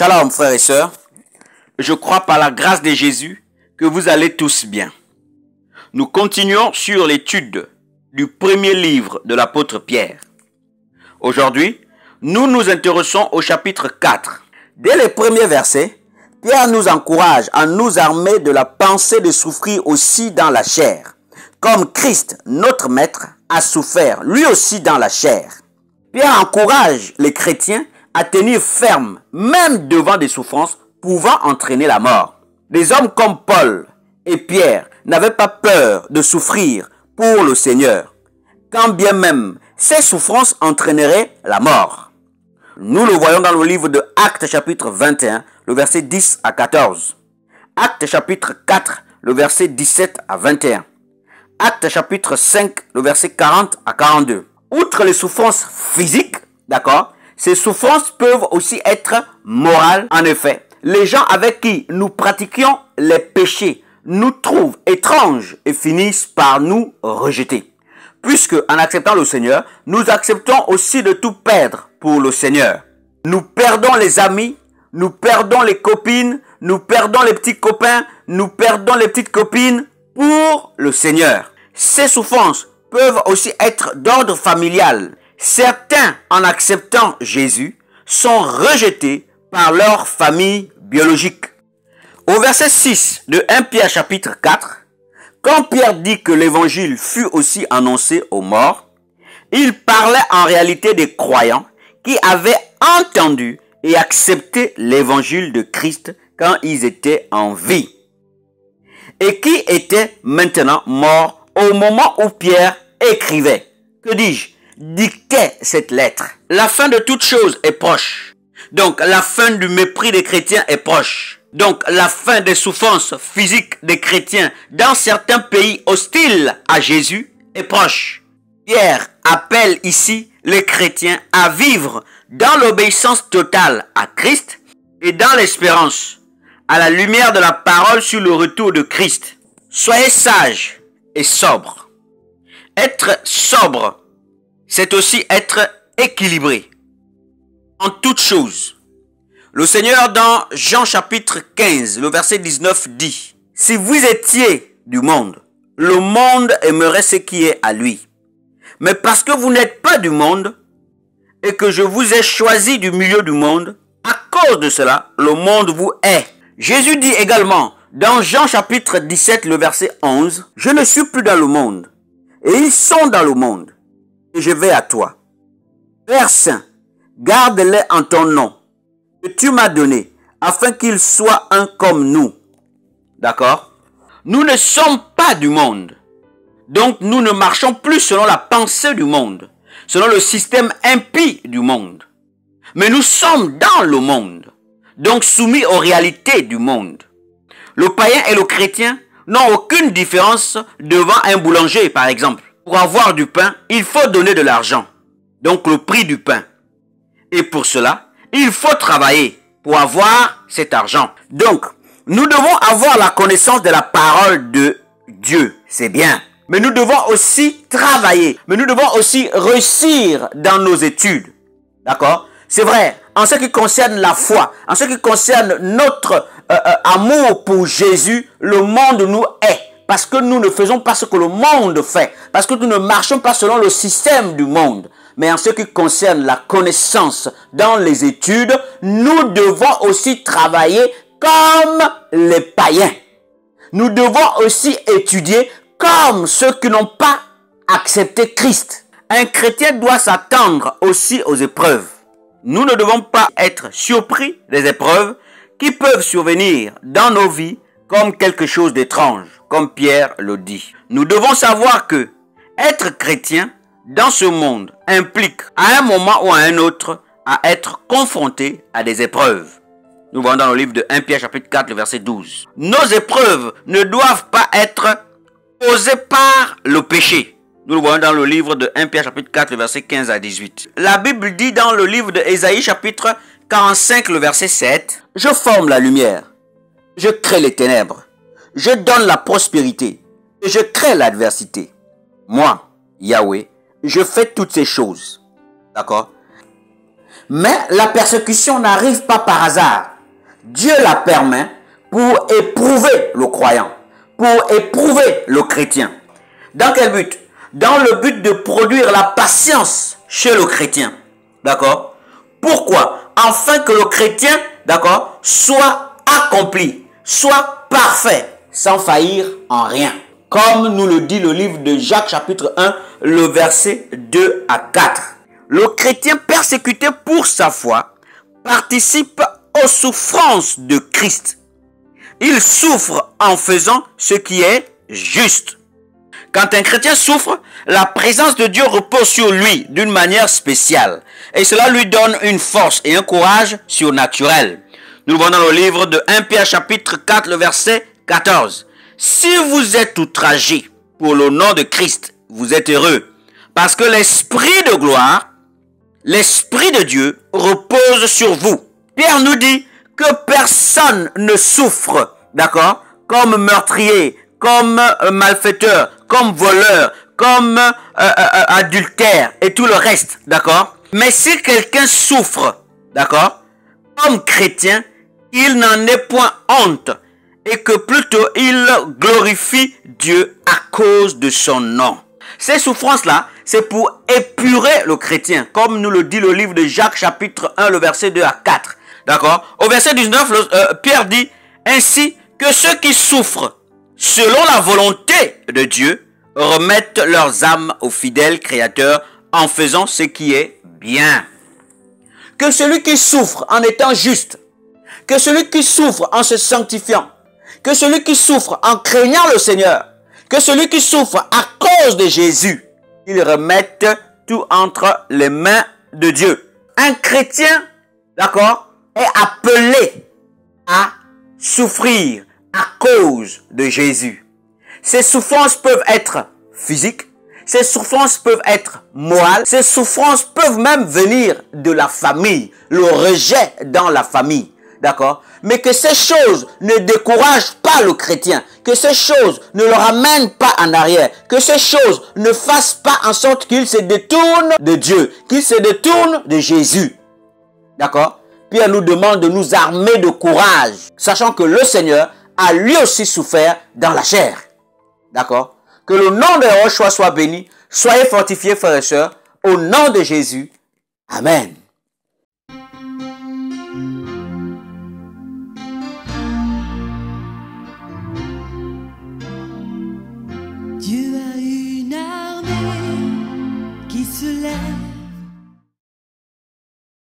Shalom frères et sœurs, je crois par la grâce de Jésus que vous allez tous bien. Nous continuons sur l'étude du premier livre de l'apôtre Pierre. Aujourd'hui, nous nous intéressons au chapitre 4. Dès les premiers versets, Pierre nous encourage à nous armer de la pensée de souffrir aussi dans la chair, comme Christ, notre Maître, a souffert lui aussi dans la chair. Pierre encourage les chrétiens à tenir ferme, même devant des souffrances pouvant entraîner la mort. Des hommes comme Paul et Pierre n'avaient pas peur de souffrir pour le Seigneur, quand bien même ces souffrances entraîneraient la mort. Nous le voyons dans le livre de Actes chapitre 21, le verset 10 à 14. Actes chapitre 4, le verset 17 à 21. Actes chapitre 5, le verset 40 à 42. Outre les souffrances physiques, d'accord, ces souffrances peuvent aussi être morales. En effet, les gens avec qui nous pratiquions les péchés nous trouvent étranges et finissent par nous rejeter. Puisque, en acceptant le Seigneur, nous acceptons aussi de tout perdre pour le Seigneur. Nous perdons les amis, nous perdons les copines, nous perdons les petits copains, nous perdons les petites copines pour le Seigneur. Ces souffrances peuvent aussi être d'ordre familial. Certains, en acceptant Jésus, sont rejetés par leur famille biologique. Au verset 6 de 1 Pierre chapitre 4, quand Pierre dit que l'évangile fut aussi annoncé aux morts, il parlait en réalité des croyants qui avaient entendu et accepté l'évangile de Christ quand ils étaient en vie et qui étaient maintenant morts au moment où Pierre écrivait. Que dis-je? Dictait cette lettre. La fin de toute chose est proche. Donc la fin du mépris des chrétiens est proche. Donc la fin des souffrances physiques des chrétiens dans certains pays hostiles à Jésus est proche. Pierre appelle ici les chrétiens à vivre dans l'obéissance totale à Christ et dans l'espérance, à la lumière de la parole sur le retour de Christ. Soyez sages et sobres. Être sobre, c'est aussi être équilibré en toutes choses. Le Seigneur dans Jean chapitre 15, le verset 19 dit: « Si vous étiez du monde, le monde aimerait ce qui est à lui. Mais parce que vous n'êtes pas du monde et que je vous ai choisi du milieu du monde, à cause de cela, le monde vous hait. » Jésus dit également dans Jean chapitre 17, le verset 11, « Je ne suis plus dans le monde, et ils sont dans le monde, et je vais à toi. Père Saint, garde-les en ton nom, que tu m'as donné, afin qu'ils soient un comme nous. » D'accord? Nous ne sommes pas du monde. Donc nous ne marchons plus selon la pensée du monde, selon le système impie du monde. Mais nous sommes dans le monde, donc soumis aux réalités du monde. Le païen et le chrétien n'ont aucune différence devant un boulanger, par exemple. Pour avoir du pain, il faut donner de l'argent, donc le prix du pain. Et pour cela, il faut travailler pour avoir cet argent. Donc, nous devons avoir la connaissance de la parole de Dieu, c'est bien. Mais nous devons aussi travailler, mais nous devons aussi réussir dans nos études. D'accord? C'est vrai, en ce qui concerne la foi, en ce qui concerne notre amour pour Jésus, le monde nous hait. Parce que nous ne faisons pas ce que le monde fait. Parce que nous ne marchons pas selon le système du monde. Mais en ce qui concerne la connaissance dans les études, nous devons aussi travailler comme les païens. Nous devons aussi étudier comme ceux qui n'ont pas accepté Christ. Un chrétien doit s'attendre aussi aux épreuves. Nous ne devons pas être surpris des épreuves qui peuvent survenir dans nos vies comme quelque chose d'étrange, comme Pierre le dit. Nous devons savoir que être chrétien dans ce monde implique à un moment ou à un autre à être confronté à des épreuves. Nous voyons dans le livre de 1 Pierre chapitre 4, le verset 12. Nos épreuves ne doivent pas être causées par le péché. Nous le voyons dans le livre de 1 Pierre chapitre 4, le verset 15 à 18. La Bible dit dans le livre de Ésaïe chapitre 45, le verset 7, « Je forme la lumière, je crée les ténèbres, je donne la prospérité et je crée l'adversité. Moi, Yahweh, je fais toutes ces choses. » D'accord? Mais la persécution n'arrive pas par hasard. Dieu la permet pour éprouver le croyant, pour éprouver le chrétien. Dans quel but? Dans le but de produire la patience chez le chrétien. D'accord? Pourquoi? Afin que le chrétien, d'accord, soit accompli, soit parfait, sans faillir en rien. Comme nous le dit le livre de Jacques chapitre 1, le verset 2 à 4. Le chrétien persécuté pour sa foi participe aux souffrances de Christ. Il souffre en faisant ce qui est juste. Quand un chrétien souffre, la présence de Dieu repose sur lui d'une manière spéciale. Et cela lui donne une force et un courage surnaturel. Nous le voyons dans le livre de 1 Pierre chapitre 4, le verset 14. Si vous êtes outragés pour le nom de Christ, vous êtes heureux. Parce que l'Esprit de gloire, l'Esprit de Dieu repose sur vous. Pierre nous dit que personne ne souffre, d'accord, comme meurtrier, comme malfaiteur, comme voleur, comme adultère et tout le reste, d'accord? Mais si quelqu'un souffre, d'accord, comme chrétien, il n'en est point honte et que plutôt il glorifie Dieu à cause de son nom. Ces souffrances-là, c'est pour épurer le chrétien, comme nous le dit le livre de Jacques chapitre 1, le verset 2 à 4. D'accord? Au verset 19, Pierre dit ainsi que ceux qui souffrent selon la volonté de Dieu remettent leurs âmes au fidèle Créateur en faisant ce qui est bien. Que celui qui souffre en étant juste, que celui qui souffre en se sanctifiant, que celui qui souffre en craignant le Seigneur, que celui qui souffre à cause de Jésus, il remette tout entre les mains de Dieu. Un chrétien, d'accord, est appelé à souffrir à cause de Jésus. Ces souffrances peuvent être physiques, ces souffrances peuvent être morales, ces souffrances peuvent même venir de la famille, le rejet dans la famille. D'accord? Mais que ces choses ne découragent pas le chrétien, que ces choses ne le ramènent pas en arrière, que ces choses ne fassent pas en sorte qu'il se détourne de Dieu, qu'il se détourne de Jésus. D'accord? Pierre nous demande de nous armer de courage, sachant que le Seigneur a lui aussi souffert dans la chair. D'accord? Que le nom de Yahushua soit béni. Soyez fortifiés, frères et sœurs, au nom de Jésus. Amen. Dieu a une armée qui se lève